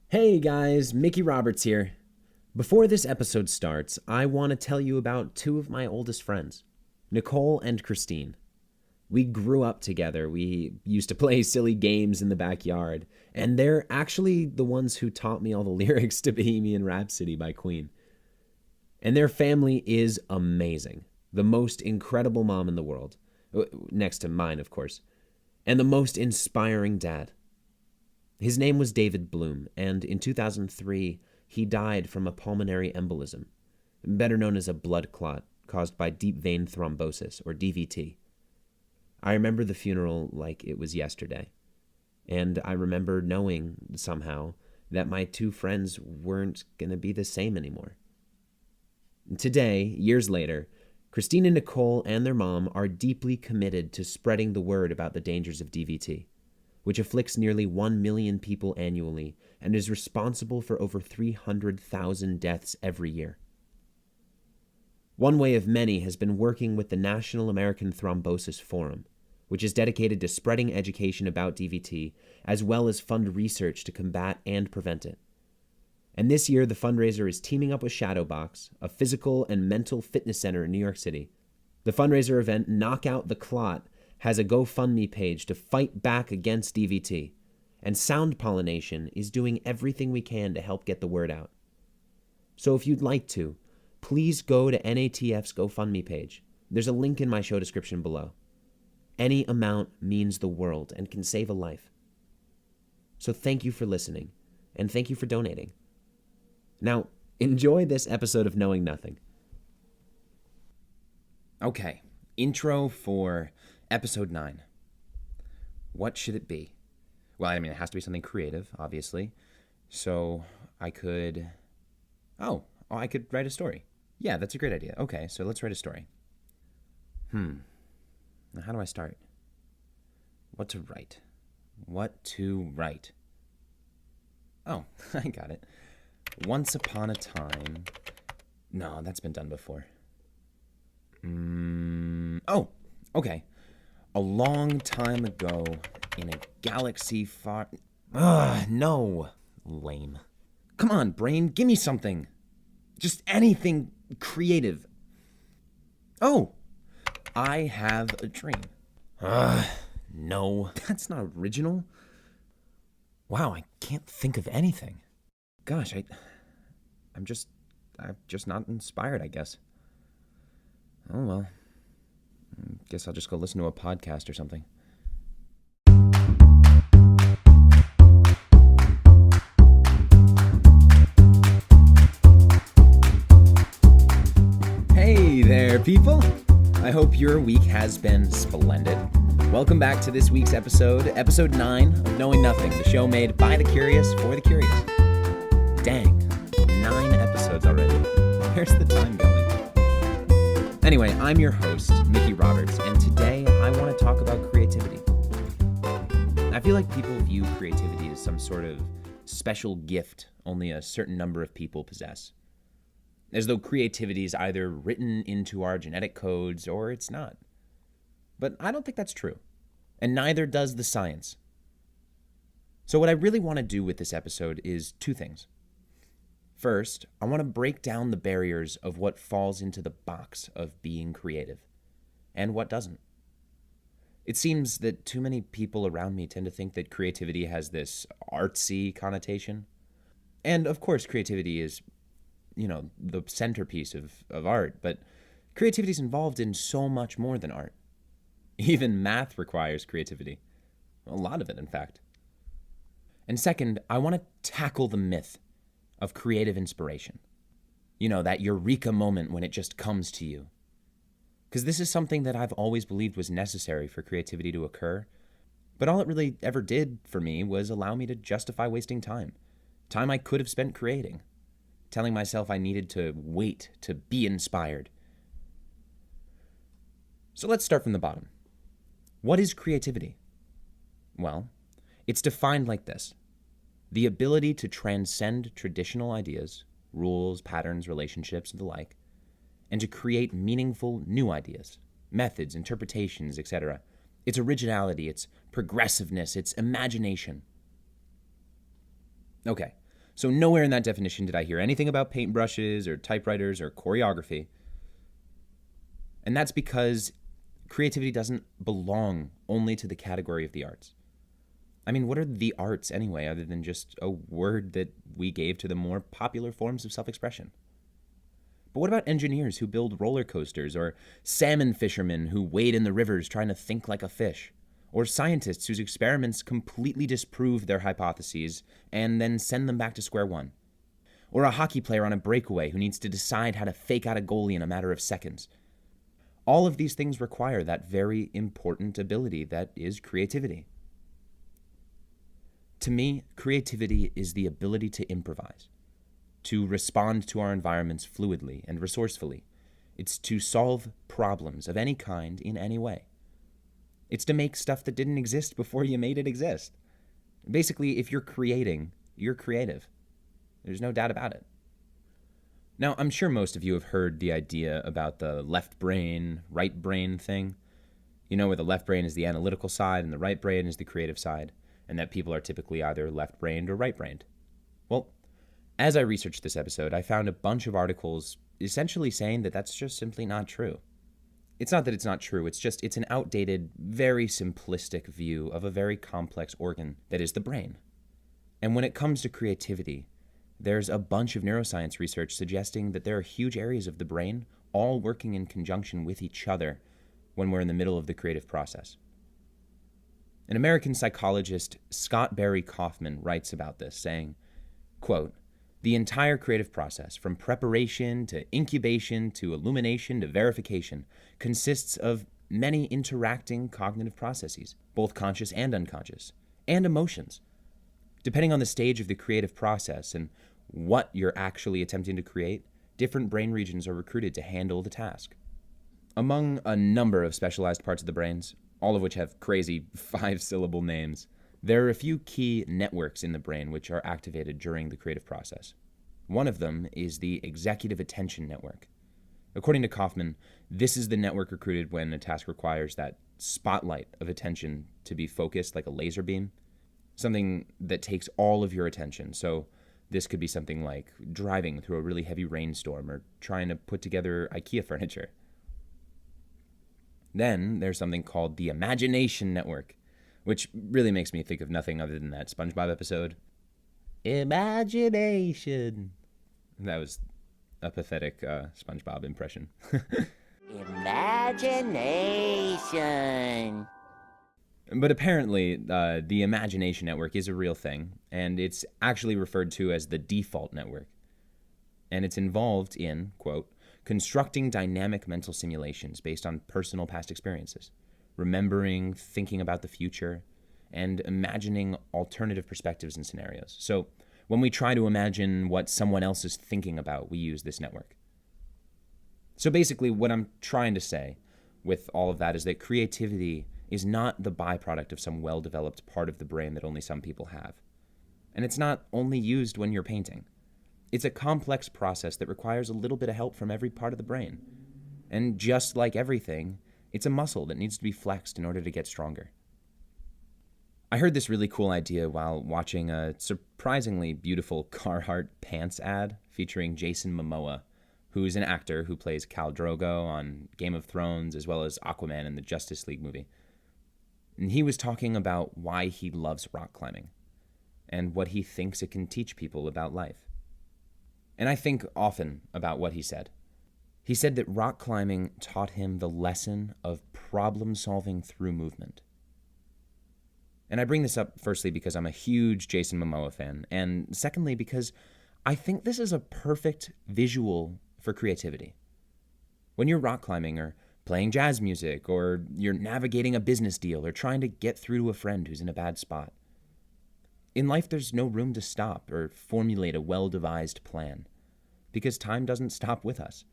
Hey guys, Mickey Roberts here. Before this episode starts, I want to tell you about two of my oldest friends, Nicole and Christine. We grew up together. We used to play silly games in the backyard, and they're actually the ones who taught me all the lyrics to Bohemian Rhapsody by Queen. And their family is amazing. The most incredible mom in the world, next to mine, of course, and the most inspiring dad. His name was David Bloom, and in 2003, he died from a pulmonary embolism, better known as a blood clot caused by deep vein thrombosis, or DVT. I remember the funeral like it was yesterday, and I remember knowing somehow that my two friends weren't going to be the same anymore. Today, years later, Christine and Nicole and their mom are deeply committed to spreading the word about the dangers of DVT, which afflicts nearly 1 million people annually and is responsible for over 300,000 deaths every year. One way of many has been working with the National American Thrombosis Forum, which is dedicated to spreading education about DVT as well as fund research to combat and prevent it. And this year, the fundraiser is teaming up with Shadowbox, a physical and mental fitness center in New York City. The fundraiser event, Knock Out the Clot, has a GoFundMe page to fight back against DVT, and Sound Pollination is doing everything we can to help get the word out. So if you'd like to, please go to NATF's GoFundMe page. There's a link in my show description below. Any amount means the world and can save a life. So thank you for listening, and thank you for donating. Now, enjoy this episode of Knowing Nothing. Okay, intro for Episode 9. What should it be? Well, I mean, it has to be something creative, obviously. So I could... I could write a story. Yeah, that's a great idea. Okay, so let's write a story. Now, how do I start? What to write? Oh, I got it. Once upon a time... No, that's been done before. Okay. A long time ago, in a galaxy far... No. Lame. Come on, brain, give me something. Just anything creative. Oh, I have a dream. No. That's not original. Wow, I can't think of anything. Gosh, I'm just not inspired, I guess. Oh, well. Guess I'll just go listen to a podcast or something. Hey there, people! I hope your week has been splendid. Welcome back to this week's episode, Episode 9 of Knowing Nothing, the show made by the curious for the curious. Dang, 9 episodes already. Where's the time going? Anyway, I'm your host, Mickey Roberts, and today I want to talk about creativity. I feel like people view creativity as some sort of special gift only a certain number of people possess. As though creativity is either written into our genetic codes or it's not. But I don't think that's true, and neither does the science. So what I really want to do with this episode is two things. First, I want to break down the barriers of what falls into the box of being creative and what doesn't. It seems that too many people around me tend to think that creativity has this artsy connotation. And of course, creativity is, the centerpiece of art, but creativity is involved in so much more than art. Even math requires creativity. A lot of it, in fact. And second, I want to tackle the myth of creative inspiration. That eureka moment when it just comes to you. Because this is something that I've always believed was necessary for creativity to occur. But all it really ever did for me was allow me to justify wasting time. Time I could have spent creating. Telling myself I needed to wait to be inspired. So let's start from the bottom. What is creativity? Well, it's defined like this. The ability to transcend traditional ideas, rules, patterns, relationships, and the like, and to create meaningful new ideas, methods, interpretations, etc. It's originality, it's progressiveness, it's imagination. Okay, So nowhere in that definition did I hear anything about paintbrushes or typewriters or choreography. And that's because creativity doesn't belong only to the category of the arts. I mean, what are the arts anyway, other than just a word that we gave to the more popular forms of self-expression? But what about engineers who build roller coasters, or salmon fishermen who wade in the rivers trying to think like a fish, or scientists whose experiments completely disprove their hypotheses and then send them back to square one, or a hockey player on a breakaway who needs to decide how to fake out a goalie in a matter of seconds? All of these things require that very important ability that is creativity. To me, creativity is the ability to improvise, to respond to our environments fluidly and resourcefully. It's to solve problems of any kind in any way. It's to make stuff that didn't exist before you made it exist. Basically, if you're creating, you're creative. There's no doubt about it. Now, I'm sure most of you have heard the idea about the left brain, right brain thing. You know, where the left brain is the analytical side and the right brain is the creative side, and that people are typically either left-brained or right-brained. Well, as I researched this episode, I found a bunch of articles essentially saying that that's just simply not true. It's not that it's not true, it's an outdated, very simplistic view of a very complex organ that is the brain. And when it comes to creativity, there's a bunch of neuroscience research suggesting that there are huge areas of the brain all working in conjunction with each other when we're in the middle of the creative process. An American psychologist, Scott Barry Kaufman, writes about this, saying, quote, "The entire creative process, from preparation to incubation to illumination to verification, consists of many interacting cognitive processes, both conscious and unconscious, and emotions. Depending on the stage of the creative process and what you're actually attempting to create, different brain regions are recruited to handle the task. Among a number of specialized parts of the brains, all of which have crazy 5-syllable names, there are a few key networks in the brain which are activated during the creative process. One of them is the executive attention network. According to Kaufman, this is the network recruited when a task requires that spotlight of attention to be focused like a laser beam, something that takes all of your attention. So this could be something like driving through a really heavy rainstorm or trying to put together IKEA furniture. Then there's something called the imagination network, which really makes me think of nothing other than that SpongeBob episode. Imagination. That was a pathetic SpongeBob impression. Imagination. But apparently, the imagination network is a real thing, and it's actually referred to as the default network. And it's involved in, quote, constructing dynamic mental simulations based on personal past experiences, remembering, thinking about the future, and imagining alternative perspectives and scenarios. So when we try to imagine what someone else is thinking about, we use this network. So basically, what I'm trying to say with all of that is that creativity is not the byproduct of some well-developed part of the brain that only some people have. And it's not only used when you're painting. It's a complex process that requires a little bit of help from every part of the brain. And just like everything, it's a muscle that needs to be flexed in order to get stronger. I heard this really cool idea while watching a surprisingly beautiful Carhartt pants ad featuring Jason Momoa, who's an actor who plays Khal Drogo on Game of Thrones as well as Aquaman in the Justice League movie. And he was talking about why he loves rock climbing and what he thinks it can teach people about life. And I think often about what he said. He said that rock climbing taught him the lesson of problem solving through movement. And I bring this up firstly because I'm a huge Jason Momoa fan, and secondly because I think this is a perfect visual for creativity. When you're rock climbing or playing jazz music, or you're navigating a business deal or trying to get through to a friend who's in a bad spot, in life, there's no room to stop or formulate a well-devised plan, because time doesn't stop with us.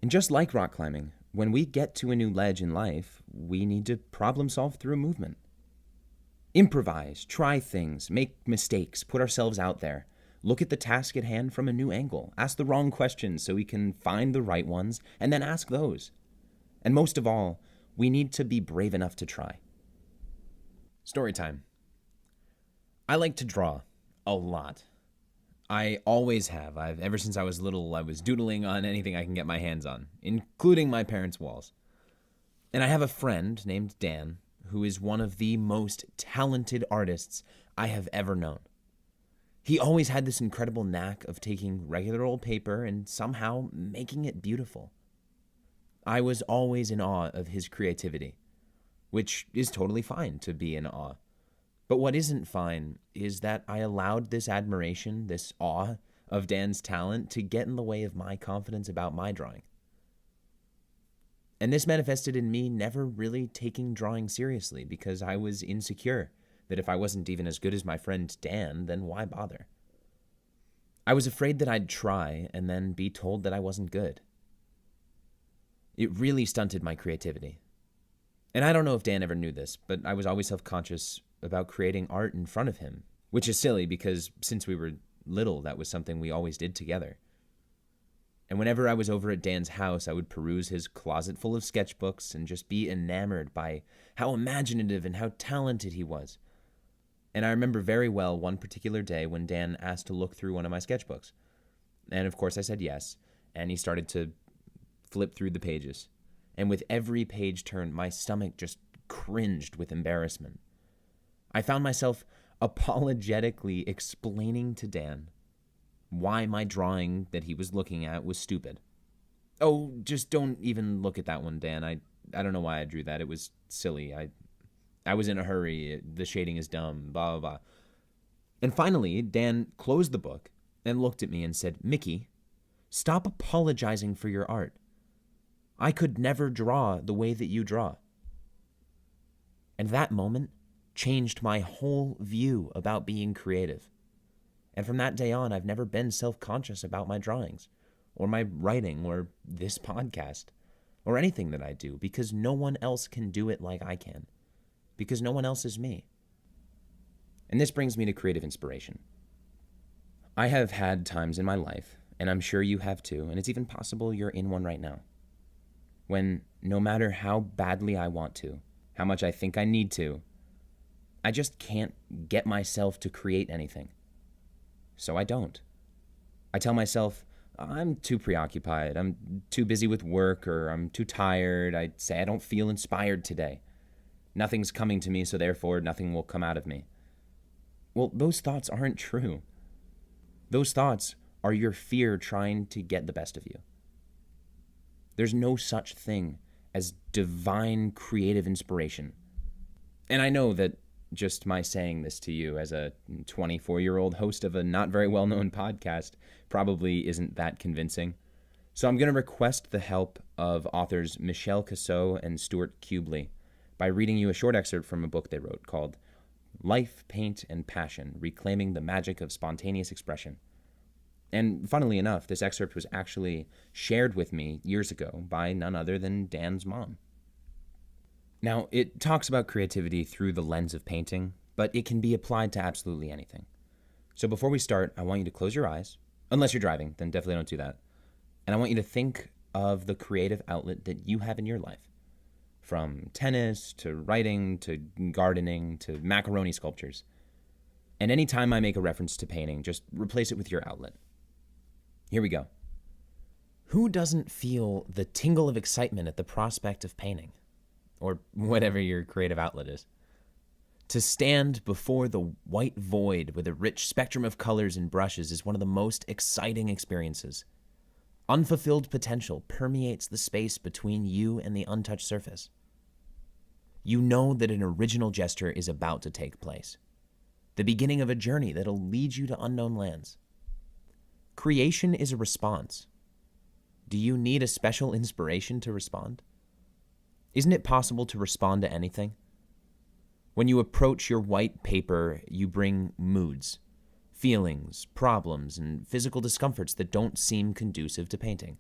And just like rock climbing, when we get to a new ledge in life, we need to problem solve through movement. Improvise, try things, make mistakes, put ourselves out there, look at the task at hand from a new angle, ask the wrong questions so we can find the right ones, and then ask those. And most of all, we need to be brave enough to try. Story time. I like to draw a lot. I always have. Ever since I was little, I was doodling on anything I can get my hands on, including my parents' walls. And I have a friend named Dan who is one of the most talented artists I have ever known. He always had this incredible knack of taking regular old paper and somehow making it beautiful. I was always in awe of his creativity, which is totally fine to be in awe. But what isn't fine is that I allowed this admiration, this awe of Dan's talent to get in the way of my confidence about my drawing. And this manifested in me never really taking drawing seriously because I was insecure that if I wasn't even as good as my friend Dan, then why bother? I was afraid that I'd try and then be told that I wasn't good. It really stunted my creativity. And I don't know if Dan ever knew this, but I was always self-conscious about creating art in front of him, which is silly because since we were little, that was something we always did together. And whenever I was over at Dan's house, I would peruse his closet full of sketchbooks and just be enamored by how imaginative and how talented he was. And I remember very well one particular day when Dan asked to look through one of my sketchbooks. And of course I said yes, and he started to flip through the pages. And with every page turn, my stomach just cringed with embarrassment. I found myself apologetically explaining to Dan why my drawing that he was looking at was stupid. Oh, just don't even look at that one, Dan. I don't know why I drew that. It was silly. I was in a hurry. The shading is dumb, blah, blah, blah. And finally, Dan closed the book and looked at me and said, "Mickey, stop apologizing for your art. I could never draw the way that you draw." And that moment changed my whole view about being creative. And from that day on, I've never been self-conscious about my drawings, or my writing, or this podcast, or anything that I do, because no one else can do it like I can, because no one else is me. And this brings me to creative inspiration. I have had times in my life, and I'm sure you have too, and it's even possible you're in one right now, when no matter how badly I want to, how much I think I need to, I just can't get myself to create anything. So I don't. I tell myself, I'm too preoccupied, I'm too busy with work, or I'm too tired. I say I don't feel inspired today. Nothing's coming to me, so therefore nothing will come out of me. Well, those thoughts aren't true. Those thoughts are your fear trying to get the best of you. There's no such thing as divine creative inspiration. And I know that just my saying this to you as a 24-year-old host of a not very well-known podcast probably isn't that convincing. So I'm going to request the help of authors Michelle Cassot and Stuart Kubley by reading you a short excerpt from a book they wrote called Life, Paint, and Passion, Reclaiming the Magic of Spontaneous Expression. And funnily enough, this excerpt was actually shared with me years ago by none other than Dan's mom. Now, it talks about creativity through the lens of painting, but it can be applied to absolutely anything. So before we start, I want you to close your eyes. Unless you're driving, then definitely don't do that. And I want you to think of the creative outlet that you have in your life. From tennis, to writing, to gardening, to macaroni sculptures. And anytime I make a reference to painting, just replace it with your outlet. Here we go. Who doesn't feel the tingle of excitement at the prospect of painting? Or whatever your creative outlet is. To stand before the white void with a rich spectrum of colors and brushes is one of the most exciting experiences. Unfulfilled potential permeates the space between you and the untouched surface. You know that an original gesture is about to take place. The beginning of a journey that'll lead you to unknown lands. Creation is a response. Do you need a special inspiration to respond? Isn't it possible to respond to anything? When you approach your white paper, you bring moods, feelings, problems, and physical discomforts that don't seem conducive to painting.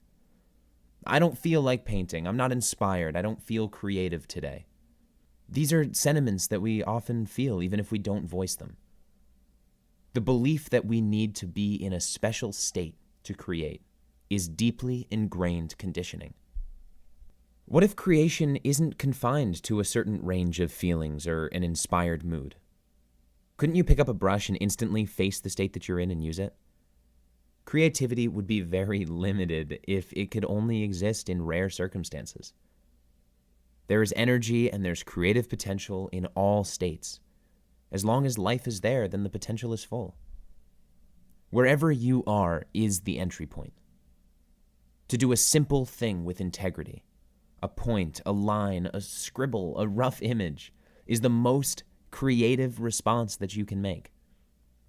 I don't feel like painting. I'm not inspired. I don't feel creative today. These are sentiments that we often feel even if we don't voice them. The belief that we need to be in a special state to create is deeply ingrained conditioning. What if creation isn't confined to a certain range of feelings or an inspired mood? Couldn't you pick up a brush and instantly face the state that you're in and use it? Creativity would be very limited if it could only exist in rare circumstances. There is energy and there's creative potential in all states. As long as life is there, then the potential is full. Wherever you are is the entry point. To do a simple thing with integrity, a point, a line, a scribble, a rough image, is the most creative response that you can make.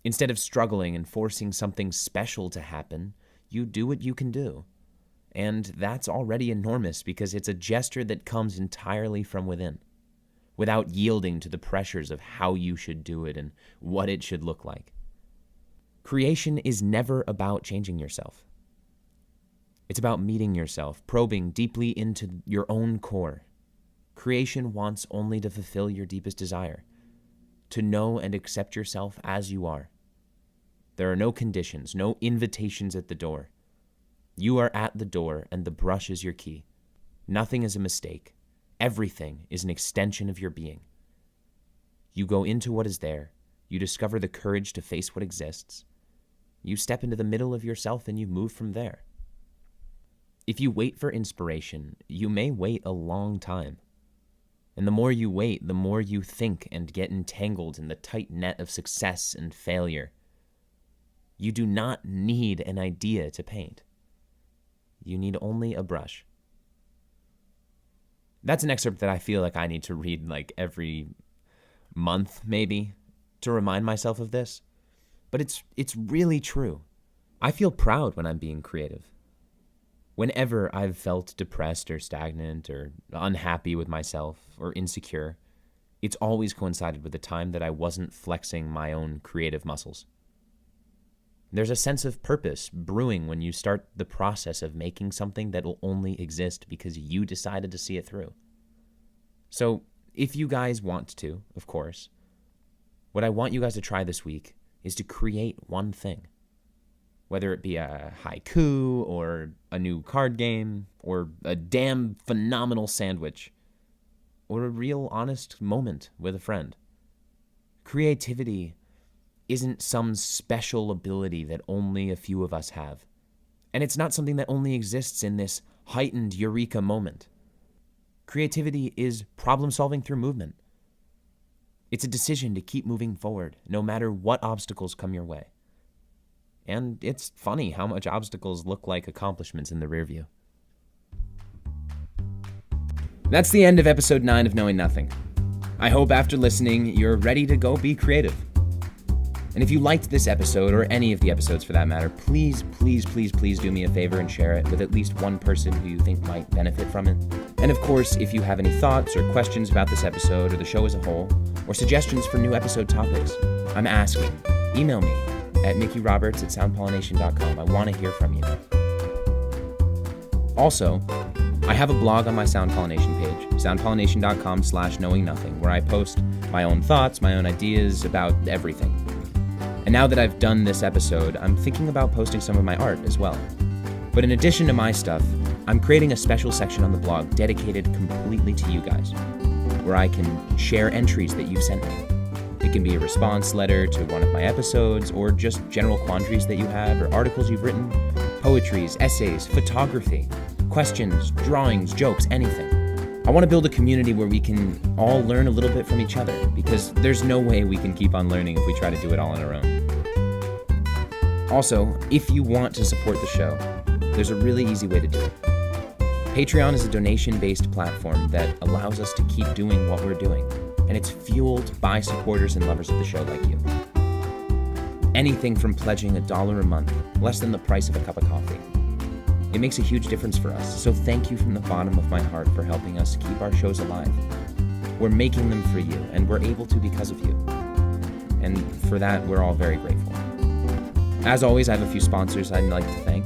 Instead of struggling and forcing something special to happen, you do what you can do. And that's already enormous because it's a gesture that comes entirely from within, without yielding to the pressures of how you should do it and what it should look like. Creation is never about changing yourself. It's about meeting yourself, probing deeply into your own core. Creation wants only to fulfill your deepest desire, to know and accept yourself as you are. There are no conditions, no invitations at the door. You are at the door, and the brush is your key. Nothing is a mistake. Everything is an extension of your being. You go into what is there. You discover the courage to face what exists. You step into the middle of yourself, and you move from there. If you wait for inspiration, you may wait a long time. And the more you wait, the more you think and get entangled in the tight net of success and failure. You do not need an idea to paint. You need only a brush. That's an excerpt that I feel like I need to read like every month, maybe, to remind myself of this. But it's really true. I feel proud when I'm being creative. Whenever I've felt depressed or stagnant or unhappy with myself or insecure, it's always coincided with the time that I wasn't flexing my own creative muscles. There's a sense of purpose brewing when you start the process of making something that will only exist because you decided to see it through. So, if you guys want to, of course, what I want you guys to try this week is to create one thing. Whether it be a haiku or a new card game or a damn phenomenal sandwich or a real honest moment with a friend. Creativity isn't some special ability that only a few of us have. And it's not something that only exists in this heightened eureka moment. Creativity is problem solving through movement. It's a decision to keep moving forward, no matter what obstacles come your way. And it's funny how much obstacles look like accomplishments in the rear view. That's the end of episode 9 of Knowing Nothing. I hope after listening, you're ready to go be creative. And if you liked this episode, or any of the episodes for that matter, please do me a favor and share it with at least one person who you think might benefit from it. And of course, if you have any thoughts or questions about this episode or the show as a whole, or suggestions for new episode topics, I'm asking. Email me at mickeyroberts@soundpollination.com. I want to hear from you. Also, I have a blog on my Sound Pollination page, soundpollination.com/knowingnothing, where I post my own thoughts, my own ideas about everything. And now that I've done this episode, I'm thinking about posting some of my art as well. But in addition to my stuff, I'm creating a special section on the blog dedicated completely to you guys, where I can share entries that you've sent me. It can be a response letter to one of my episodes, or just general quandaries that you have, or articles you've written, poetries, essays, photography, questions, drawings, jokes, anything. I want to build a community where we can all learn a little bit from each other, because there's no way we can keep on learning if we try to do it all on our own. Also, if you want to support the show, there's a really easy way to do it. Patreon is a donation-based platform that allows us to keep doing what we're doing, and it's fueled by supporters and lovers of the show like you. Anything from pledging $1 a month, less than the price of a cup of coffee. It makes a huge difference for us, so thank you from the bottom of my heart for helping us keep our shows alive. We're making them for you, and we're able to because of you. And for that, we're all very grateful. As always, I have a few sponsors I'd like to thank.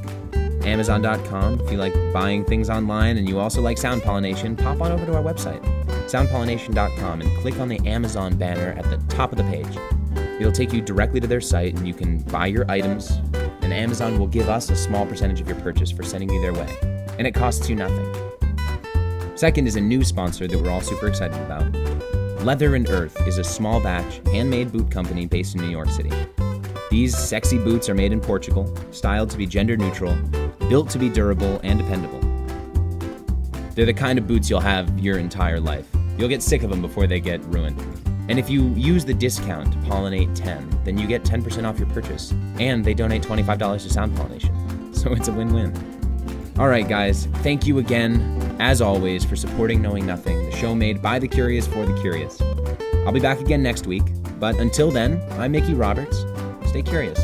Amazon.com, if you like buying things online and you also like Sound Pollination, pop on over to our website, soundpollination.com, and click on the Amazon banner at the top of the page. It'll take you directly to their site, and you can buy your items, and Amazon will give us a small percentage of your purchase for sending you their way, and it costs you nothing. Second is a new sponsor that we're all super excited about. Leather and Earth is a small batch, handmade boot company based in New York City. These sexy boots are made in Portugal, styled to be gender neutral, built to be durable and dependable. They're the kind of boots you'll have your entire life. You'll get sick of them before they get ruined. And if you use the discount Pollinate10, then you get 10% off your purchase. And they donate $25 to Sound Pollination. So it's a win-win. All right, guys, thank you again, as always, for supporting Knowing Nothing, the show made by the curious for the curious. I'll be back again next week, but until then, I'm Mickey Roberts. Stay curious.